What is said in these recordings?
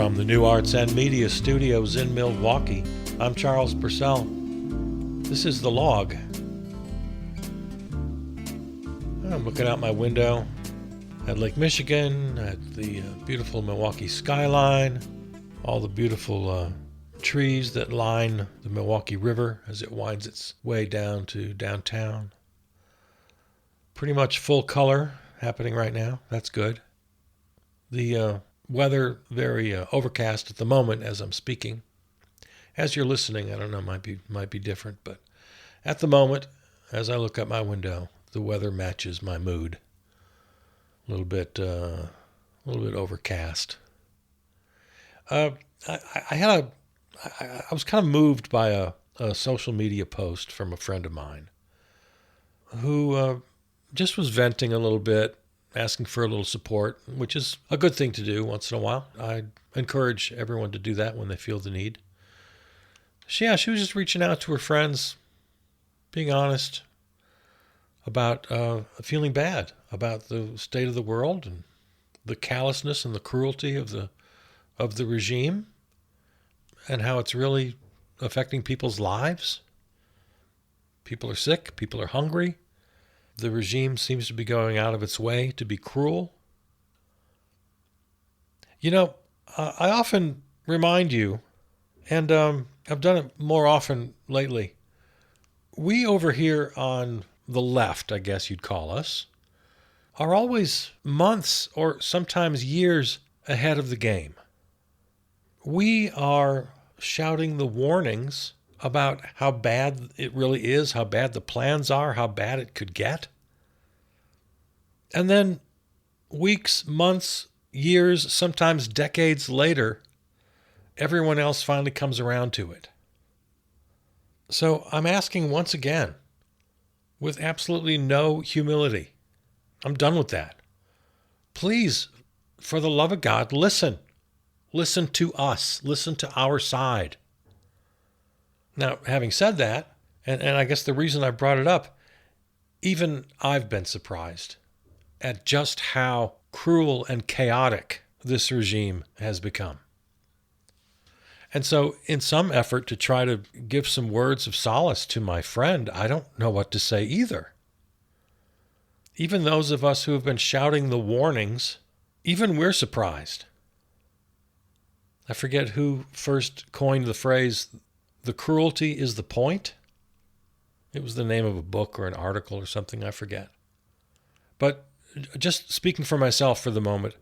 From the New Arts and Media Studios in Milwaukee, I'm Charles Purcell. This is The Log. I'm looking out my window at Lake Michigan, at the beautiful Milwaukee skyline, all the beautiful trees that line the Milwaukee River as it winds its way down to downtown. Pretty much full color happening right now. That's good. The weather very overcast at the moment as I'm speaking. As you're listening, I don't know, might be different, but at the moment, as I look out my window, the weather matches my mood. A little bit overcast. I was kind of moved by a social media post from a friend of mine who just was venting a little bit, asking for a little support, which is a good thing to do once in a while. I encourage everyone to do that when they feel the need. She was just reaching out to her friends, being honest about feeling bad about the state of the world and the callousness and the cruelty of the regime and how it's really affecting people's lives. People are sick. People are hungry. The regime seems to be going out of its way to be cruel. You know, I often remind you, and I've done it more often lately, we over here on the left, I guess you'd call us, are always months or sometimes years ahead of the game. We are shouting the warnings about how bad it really is, how bad the plans are, how bad it could get. And then weeks, months, years, sometimes decades later, everyone else finally comes around to it. So I'm asking once again, with absolutely no humility, I'm done with that. Please, for the love of God, listen. Listen to us. Listen to our side. Now, having said that, and I guess the reason I brought it up, even I've been surprised at just how cruel and chaotic this regime has become. And so in some effort to try to give some words of solace to my friend, I don't know what to say either. Even those of us who have been shouting the warnings, even we're surprised. I forget who first coined the phrase, "the cruelty is the point." It was the name of a book or an article or something, I forget. But just speaking for myself for the moment,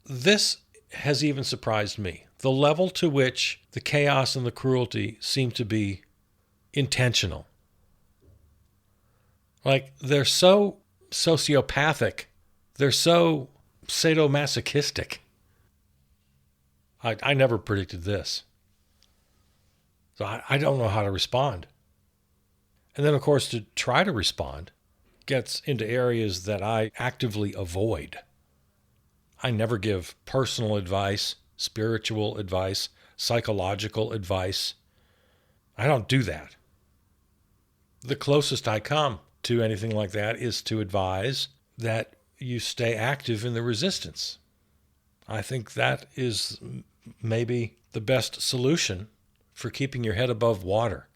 this has even surprised me. The level to which the chaos and the cruelty seem to be intentional. Like, they're so sociopathic. They're so sadomasochistic. I never predicted this. So I don't know how to respond. And then, of course, to try to respond gets into areas that I actively avoid. I never give personal advice, spiritual advice, psychological advice. I don't do that. The closest I come to anything like that is to advise that you stay active in the resistance. I think that is maybe the best solution for keeping your head above water,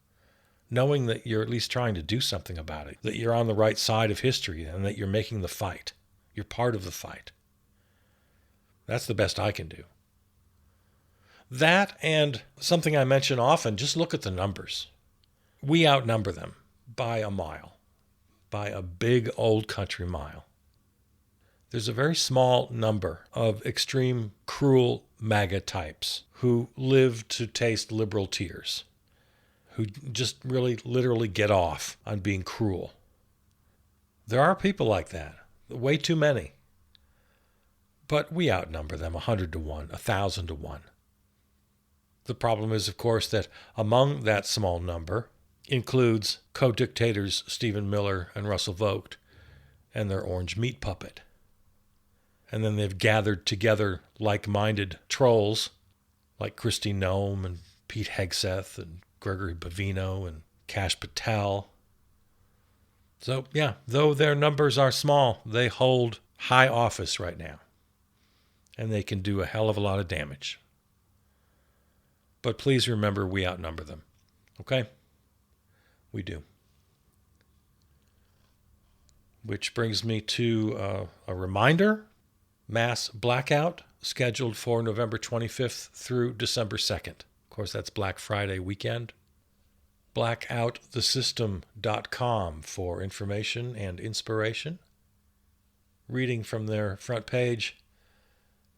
knowing that you're at least trying to do something about it, that you're on the right side of history and that you're making the fight. You're part of the fight. That's the best I can do. That and something I mention often, just look at the numbers. We outnumber them by a mile, by a big old country mile. There's a very small number of extreme, cruel MAGA types who live to taste liberal tears, who just really literally get off on being cruel. There are people like that, way too many. But we outnumber them 100 to 1, 1,000 to 1. The problem is, of course, that among that small number includes co-dictators Stephen Miller and Russell Vogt and their orange meat puppet. And then they've gathered together like-minded trolls like Kristi Noem and Pete Hegseth and Gregory Bavino and Kash Patel. So, yeah, though their numbers are small, they hold high office right now. And they can do a hell of a lot of damage. but please remember we outnumber them. Okay? We do. Which brings me to a reminder. Mass blackout scheduled for November 25th through December 2nd. Of course, that's Black Friday weekend. Blackoutthesystem.com for information and inspiration. Reading from their front page,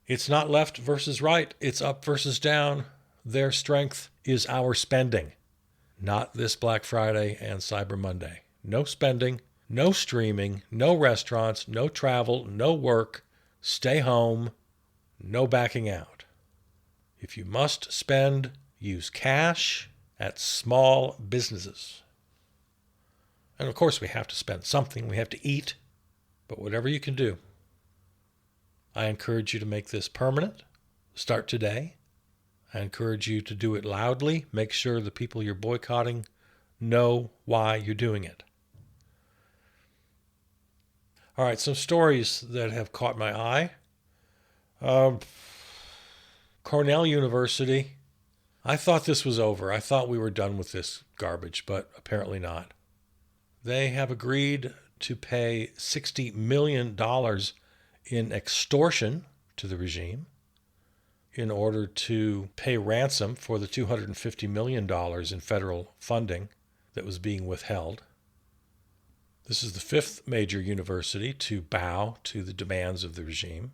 it's not left versus right, it's up versus down. Their strength is our spending. Not this Black Friday and Cyber Monday. No spending, no streaming, no restaurants, no travel, no work. Stay home, no backing out. If you must spend, use cash at small businesses. And of course, we have to spend something. We have to eat. But whatever you can do, I encourage you to make this permanent. Start today. I encourage you to do it loudly. Make sure the people you're boycotting know why you're doing it. All right, some stories that have caught my eye. Cornell University. I thought this was over. I thought we were done with this garbage, but apparently not. They have agreed to pay $60 million in extortion to the regime in order to pay ransom for the $250 million in federal funding that was being withheld. This is the fifth major university to bow to the demands of the regime.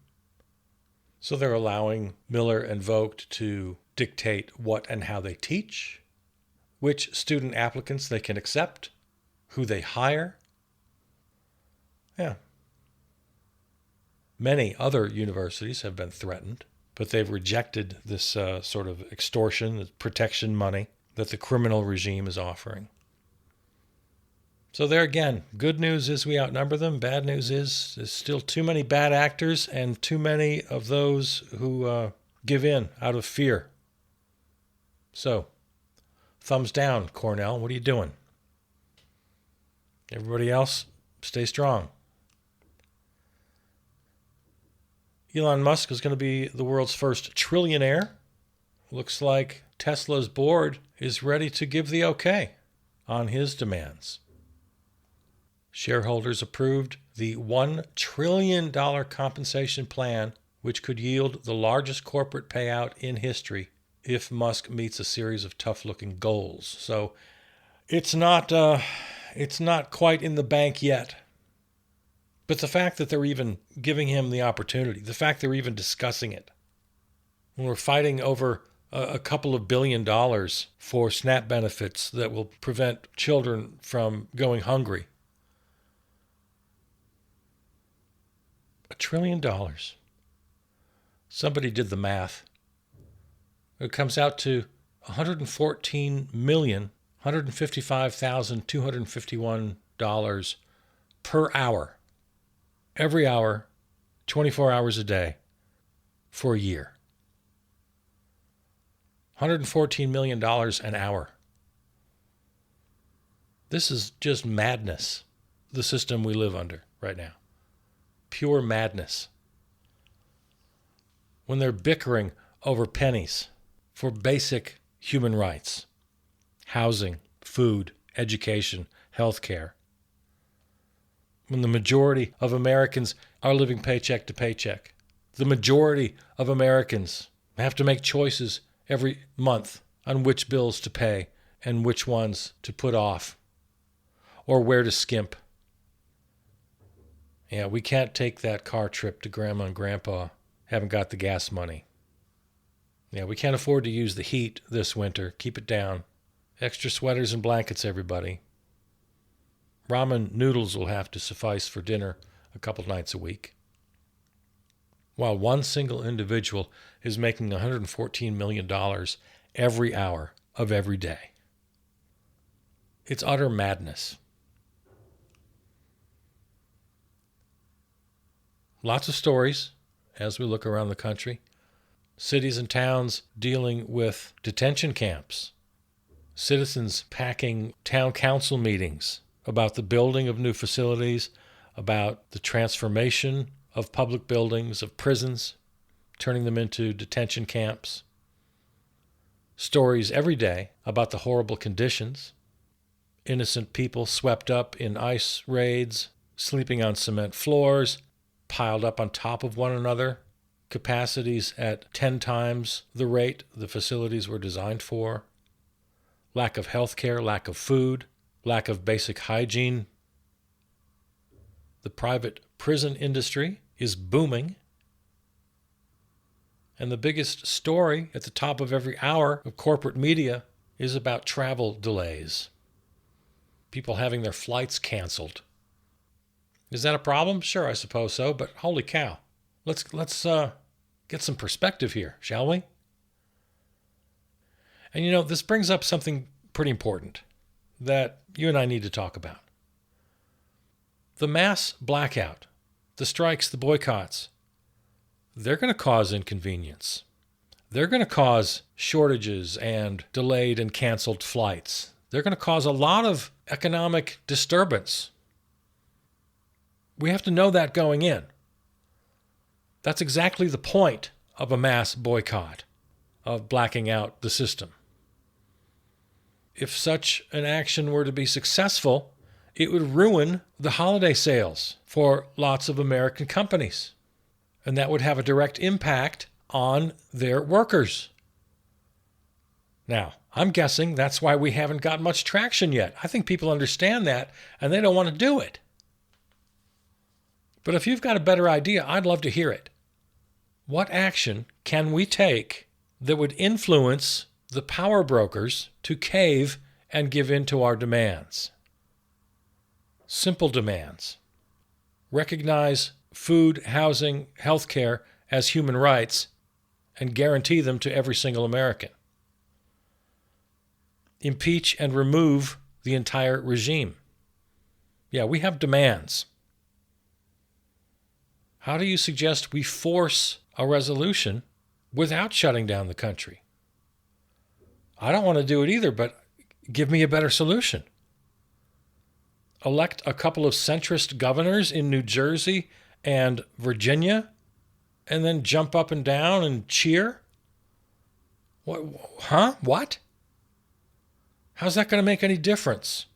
So they're allowing Miller and Vogt to dictate what and how they teach, which student applicants they can accept, who they hire. Yeah. Many other universities have been threatened, but they've rejected this sort of extortion, this protection money that the criminal regime is offering. So there again, good news is we outnumber them. Bad news is there's still too many bad actors and too many of those who give in out of fear. So, thumbs down, Cornell. What are you doing? Everybody else, stay strong. Elon Musk is going to be the world's first trillionaire. Looks like Tesla's board is ready to give the okay on his demands. Shareholders approved the $1 trillion compensation plan, which could yield the largest corporate payout in history if Musk meets a series of tough-looking goals. So it's not quite in the bank yet. But the fact that they're even giving him the opportunity, the fact they're even discussing it, when we're fighting over a couple of $1 billion for SNAP benefits that will prevent children from going hungry. $1 trillion. Somebody did the math. It comes out to $114,155,251 per hour. Every hour, 24 hours a day, for a year. $114 million an hour. This is just madness, the system we live under right now. Pure madness. When they're bickering over pennies for basic human rights, housing, food, education, health care. When the majority of Americans are living paycheck to paycheck. The majority of Americans have to make choices every month on which bills to pay and which ones to put off or where to skimp. Yeah, we can't take that car trip to Grandma and Grandpa. Haven't got the gas money. Yeah, we can't afford to use the heat this winter. Keep it down. Extra sweaters and blankets, everybody. Ramen noodles will have to suffice for dinner a couple nights a week. While one single individual is making $114 million every hour of every day. It's utter madness. Lots of stories as we look around the country. Cities and towns dealing with detention camps. Citizens packing town council meetings about the building of new facilities, about the transformation of public buildings, of prisons, turning them into detention camps. stories every day about the horrible conditions. Innocent people swept up in ice raids, sleeping on cement floors, piled up on top of one another, capacities at 10 times the rate the facilities were designed for, lack of health care, lack of food, lack of basic hygiene. The private prison industry is booming. And the biggest story at the top of every hour of corporate media is about travel delays. People having their flights canceled. Is that a problem? Sure, I suppose so, but holy cow. Let's get some perspective here, shall we? And this brings up something pretty important that you and I need to talk about. The mass blackout, the strikes, the boycotts, they're going to cause inconvenience. They're going to cause shortages and delayed and canceled flights. They're going to cause a lot of economic disturbance. We have to know that going in. That's exactly the point of a mass boycott, of blacking out the system. If such an action were to be successful, it would ruin the holiday sales for lots of American companies. And that would have a direct impact on their workers. Now, I'm guessing that's why we haven't got much traction yet. I think people understand that, and they don't want to do it. But if you've got a better idea, I'd love to hear it. What action can we take that would influence the power brokers to cave and give in to our demands? Simple demands. Recognize food, housing, health care as human rights and guarantee them to every single American. Impeach and remove the entire regime. Yeah, we have demands. How do you suggest we force a resolution without shutting down the country? I don't want to do it either, but give me a better solution. Elect a couple of centrist governors in New Jersey and Virginia, and then jump up and down and cheer? What? Huh? What? How's that going to make any difference?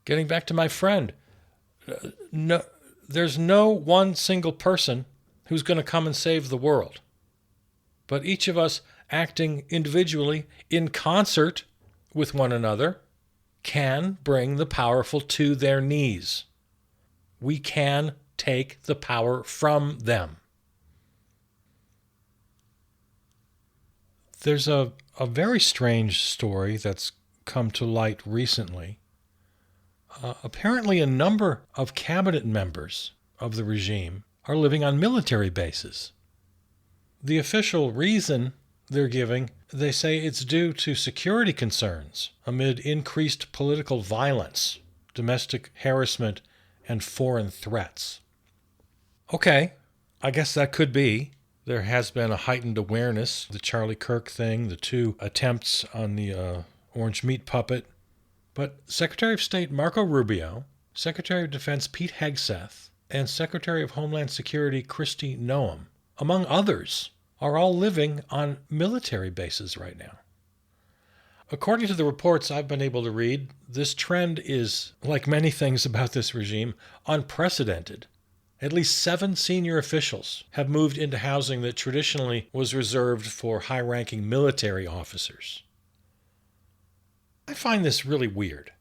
Getting back to my friend, no, there's no one single person who's going to come and save the world. But each of us acting individually in concert with one another can bring the powerful to their knees. We can take the power from them. There's a very strange story that's come to light recently. Apparently, a number of cabinet members of the regime are living on military bases. The official reason they're giving, they say it's due to security concerns amid increased political violence, domestic harassment, and foreign threats. Okay, I guess that could be. There has been a heightened awareness, the Charlie Kirk thing, the 2 attempts on the orange meat puppet. But Secretary of State Marco Rubio, Secretary of Defense Pete Hegseth, and Secretary of Homeland Security Kristi Noem, among others, are all living on military bases right now. According to the reports I've been able to read, this trend is, like many things about this regime, unprecedented. At least 7 senior officials have moved into housing that traditionally was reserved for high-ranking military officers. I find this really weird.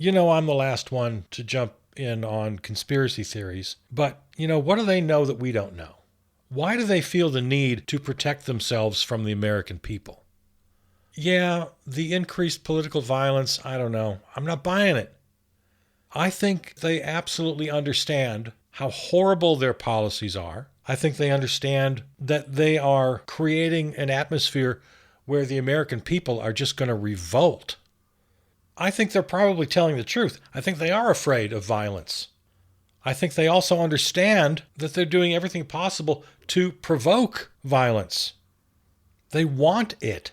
I'm the last one to jump in on conspiracy theories, but, what do they know that we don't know? Why do they feel the need to protect themselves from the American people? Yeah, the increased political violence, I don't know. I'm not buying it. I think they absolutely understand how horrible their policies are. I think they understand that they are creating an atmosphere where the American people are just going to revolt. I think they're probably telling the truth. I think they are afraid of violence. I think they also understand that they're doing everything possible to provoke violence. They want it.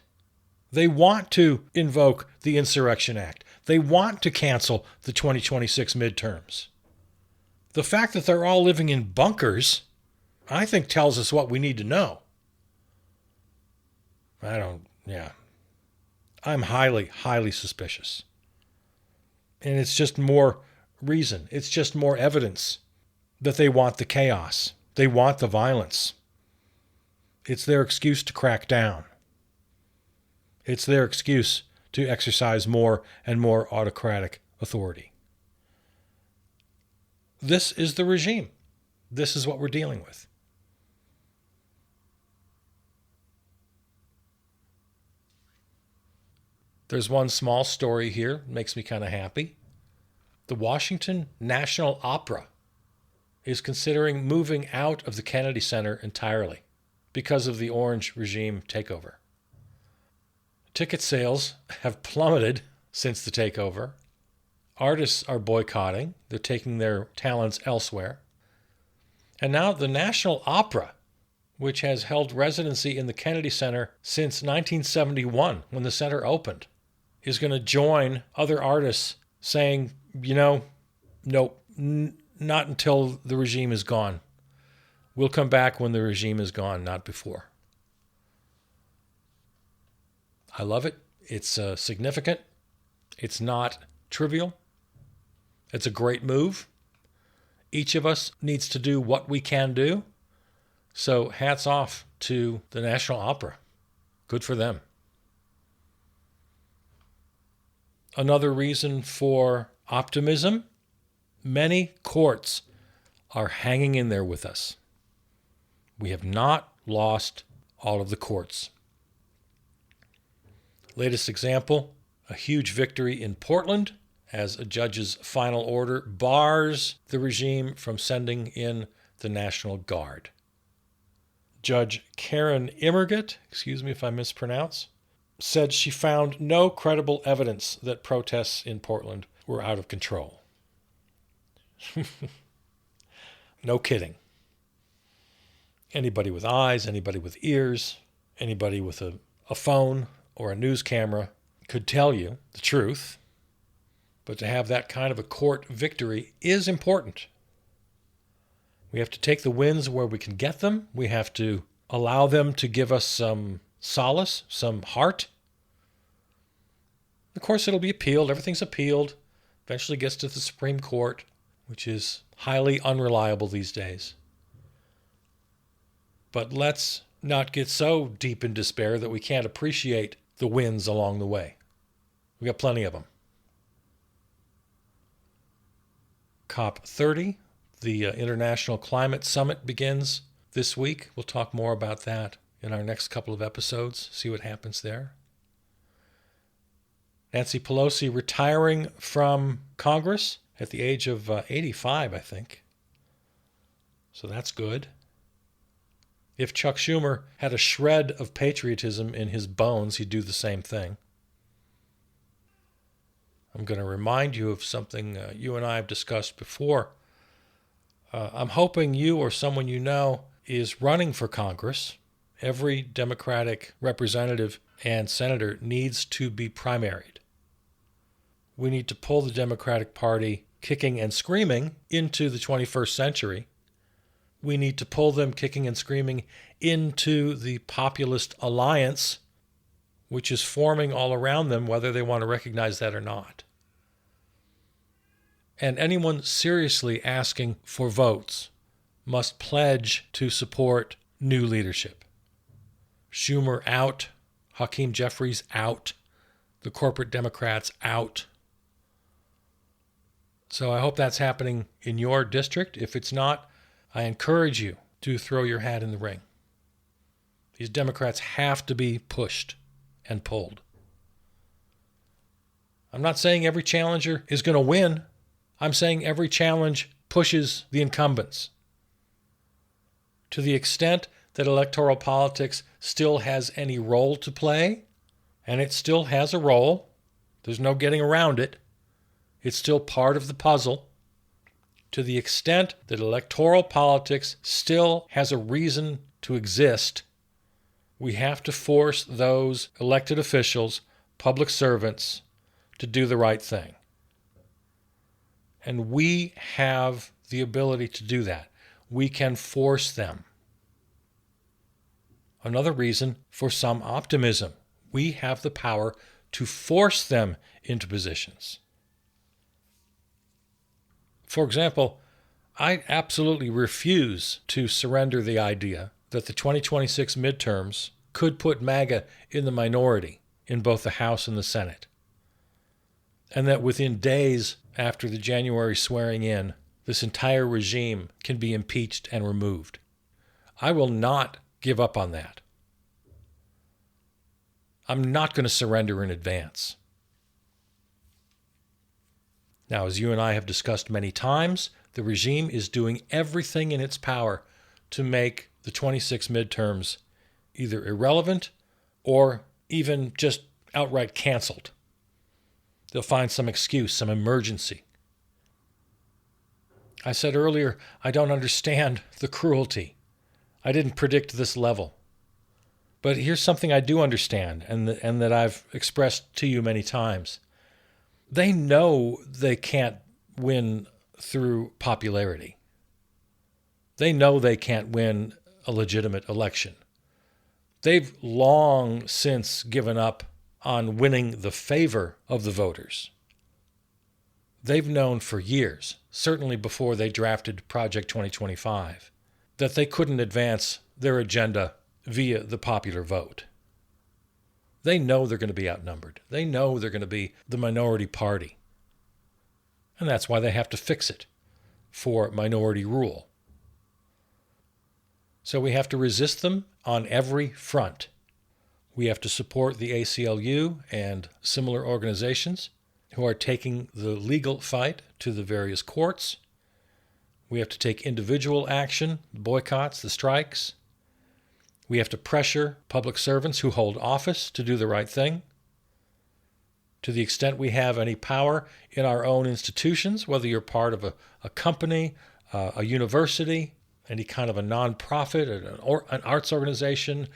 They want to invoke the Insurrection Act. They want to cancel the 2026 midterms. The fact that they're all living in bunkers, I think, tells us what we need to know. Yeah. I'm highly, highly suspicious. And it's just more reason. It's just more evidence that they want the chaos. They want the violence. It's their excuse to crack down. It's their excuse to exercise more and more autocratic authority. This is the regime. This is what we're dealing with. There's one small story here, makes me kind of happy. The Washington National Opera is considering moving out of the Kennedy Center entirely because of the orange regime takeover. Ticket sales have plummeted since the takeover. Artists are boycotting. They're taking their talents elsewhere. And now the National Opera, which has held residency in the Kennedy Center since 1971 when the center opened, is going to join other artists saying, nope, not until the regime is gone. We'll come back when the regime is gone, not before. I love it. It's significant. It's not trivial. It's a great move. Each of us needs to do what we can do. So hats off to the National Opera. Good for them. Another reason for optimism, many courts are hanging in there with us. We have not lost all of the courts. Latest example, a huge victory in Portland as a judge's final order bars the regime from sending in the National Guard. Judge Karen Immergut, excuse me if I mispronounce, said she found no credible evidence that protests in Portland were out of control. No kidding. Anybody with eyes, anybody with ears, anybody with a phone or a news camera could tell you the truth. But to have that kind of a court victory is important. We have to take the wins where we can get them. We have to allow them to give us some solace, some heart. Of course, it'll be appealed. Everything's appealed. Eventually gets to the Supreme Court, which is highly unreliable these days. But let's not get so deep in despair that we can't appreciate the wins along the way. We got plenty of them. COP30, the International Climate Summit, begins this week. We'll talk more about that in our next couple of episodes, see what happens there. Nancy Pelosi retiring from Congress at the age of 85, I think. So that's good. If Chuck Schumer had a shred of patriotism in his bones, he'd do the same thing. I'm going to remind you of something you and I have discussed before. I'm hoping you or someone you know is running for Congress. Every Democratic representative and senator needs to be primaried. We need to pull the Democratic Party kicking and screaming into the 21st century. We need to pull them kicking and screaming into the populist alliance, which is forming all around them, whether they want to recognize that or not. And anyone seriously asking for votes must pledge to support new leadership. Schumer out, Hakeem Jeffries out, the corporate Democrats out. So I hope that's happening in your district. If it's not, I encourage you to throw your hat in the ring. These Democrats have to be pushed and pulled. I'm not saying every challenger is going to win. I'm saying every challenge pushes the incumbents. To the extent that electoral politics still has any role to play, and it still has a role, there's no getting around it, it's still part of the puzzle. To the extent that electoral politics still has a reason to exist, we have to force those elected officials, public servants, to do the right thing. And we have the ability to do that. We can force them. another reason for some optimism. We have the power to force them into positions. For example, I absolutely refuse to surrender the idea that the 2026 midterms could put MAGA in the minority in both the House and the Senate, and that within days after the January swearing in, this entire regime can be impeached and removed. I will not give up on that. I'm not going to surrender in advance. Now, as you and I have discussed many times, the regime is doing everything in its power to make the 26 midterms either irrelevant or even just outright canceled. They'll find some excuse, some emergency. I said earlier, I don't understand the cruelty. I didn't predict this level. But here's something I do understand and that I've expressed to you many times. They know they can't win through popularity. They know they can't win a legitimate election. They've long since given up on winning the favor of the voters. They've known for years, certainly before they drafted Project 2025, that they couldn't advance their agenda via the popular vote. They know they're going to be outnumbered. They know they're going to be the minority party. And that's why they have to fix it for minority rule. So we have to resist them on every front. We have to support the ACLU and similar organizations who are taking the legal fight to the various courts. We have to take individual action, boycotts, the strikes. We have to pressure public servants who hold office to do the right thing. To the extent we have any power in our own institutions, whether you're part of a company, a university, any kind of a nonprofit, an arts organization,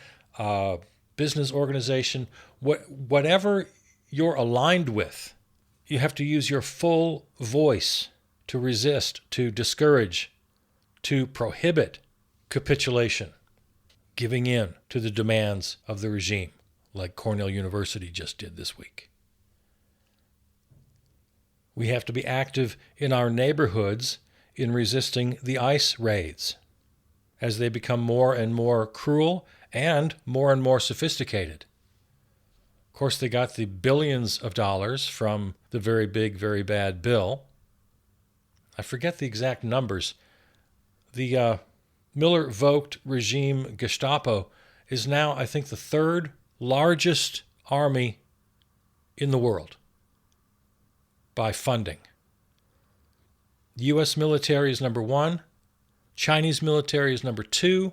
business organization, whatever you're aligned with, you have to use your full voice to resist, to discourage, to prohibit capitulation, giving in to the demands of the regime, like Cornell University just did this week. We have to be active in our neighborhoods in resisting the ICE raids as they become more and more cruel and more sophisticated. Of course, they got the billions of dollars from the very big, very bad bill. I forget the exact numbers. The Miller-Vogt regime Gestapo is now, I think, the third largest army in the world by funding. The U.S. military is number one. Chinese military is number two.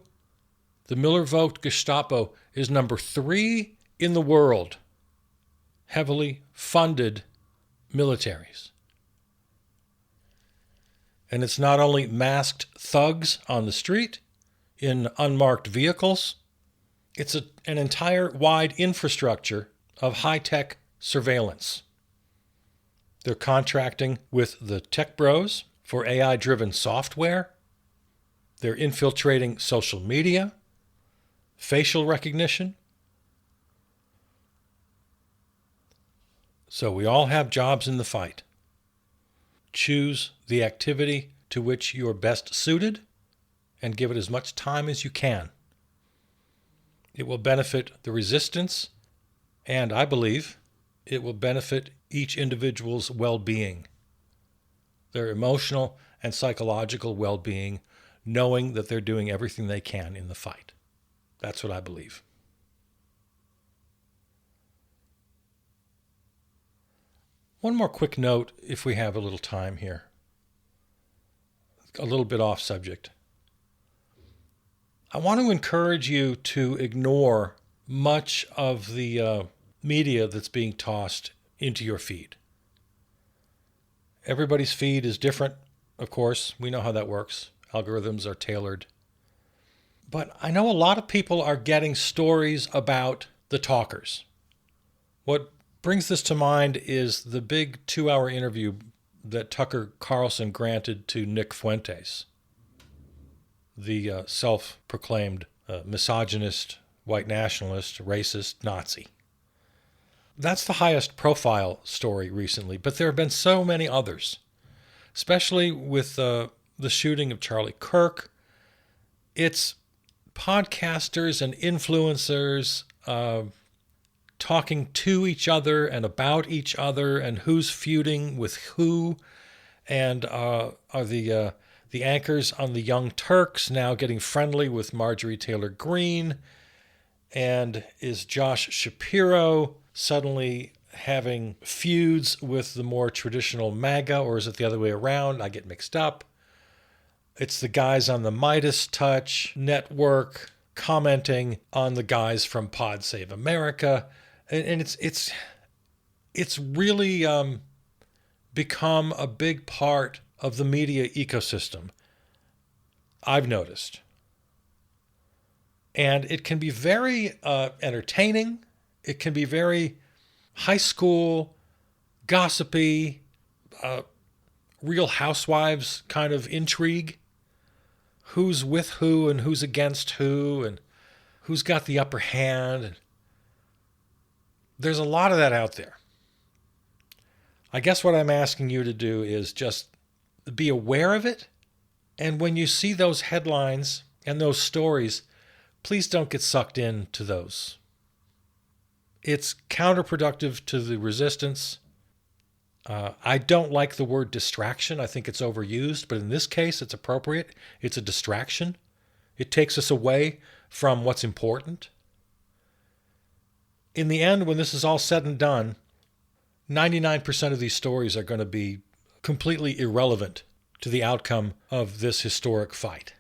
The Miller-Vogt Gestapo is number three in the world. Heavily funded militaries. And it's not only masked thugs on the street in unmarked vehicles, it's an entire wide infrastructure of high-tech surveillance. They're contracting with the tech bros for AI-driven software. They're infiltrating social media, facial recognition. So we all have jobs in the fight. Choose the activity to which you are best suited and give it as much time as you can. It will benefit the resistance, and I believe it will benefit each individual's well-being, their emotional and psychological well-being, knowing that they're doing everything they can in the fight. That's what I believe. One more quick note, if we have a little time here. A little bit off subject. I want to encourage you to ignore much of the media that's being tossed into your feed. Everybody's feed is different, of course. We know how that works. Algorithms are tailored. But I know a lot of people are getting stories about the talkers. What brings this to mind is the big 2-hour interview that Tucker Carlson granted to Nick Fuentes, the self-proclaimed misogynist white nationalist, racist, Nazi. That's the highest profile story recently, but there have been so many others, especially with the shooting of Charlie Kirk. It's podcasters and influencers talking to each other and about each other and who's feuding with who, and are the anchors on the Young Turks now getting friendly with Marjorie Taylor Greene, and is Josh Shapiro suddenly having feuds with the more traditional MAGA, or is it the other way around? I get mixed up. It's the guys on the Midas Touch network commenting on the guys from Pod Save America, and it's really become a big part of the media ecosystem, I've noticed. And it can be very entertaining. It can be very high school, gossipy, Real Housewives kind of intrigue. Who's with who and who's against who and who's got the upper hand. And there's a lot of that out there. I guess what I'm asking you to do is just be aware of it. And when you see those headlines and those stories, please don't get sucked into those. It's counterproductive to the resistance. I don't like the word distraction. I think it's overused, but in this case, it's appropriate. It's a distraction. It takes us away from what's important. In the end, when this is all said and done, 99% of these stories are going to be completely irrelevant to the outcome of this historic fight.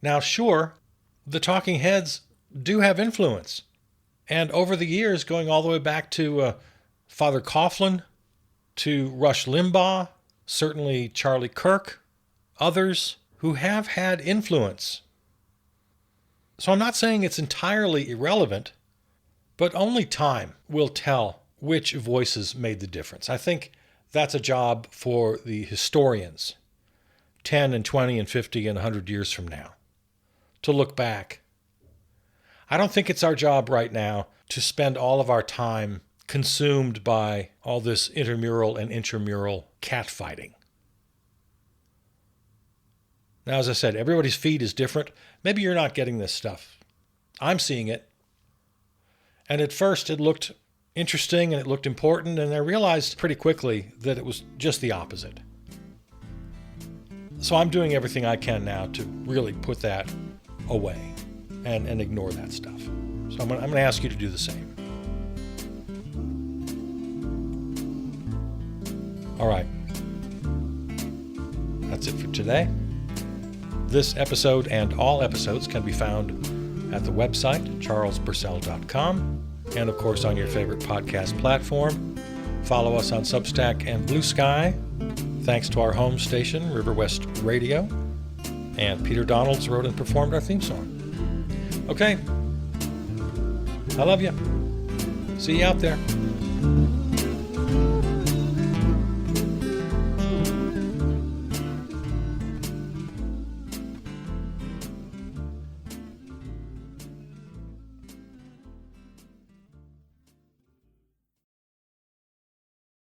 Now, sure, the talking heads do have influence. And over the years, going all the way back to Father Coughlin, to Rush Limbaugh, certainly Charlie Kirk, others who have had influence. So I'm not saying it's entirely irrelevant, but only time will tell which voices made the difference. I think that's a job for the historians 10 and 20 and 50 and 100 years from now to look back. I don't think it's our job right now to spend all of our time consumed by all this intramural and intramural catfighting. Now, as I said, everybody's feed is different. Maybe you're not getting this stuff. I'm seeing it. And at first it looked interesting and it looked important, and I realized pretty quickly that it was just the opposite. So I'm doing everything I can now to really put that away and ignore that stuff. So I'm going to ask you to do the same. All right. That's it for today. This episode and all episodes can be found at the website, charlesburcell.com, and of course on your favorite podcast platform. Follow us on Substack and Blue Sky. Thanks to our home station, River West Radio. And Peter Donalds wrote and performed our theme song. Okay. I love you. See you out there.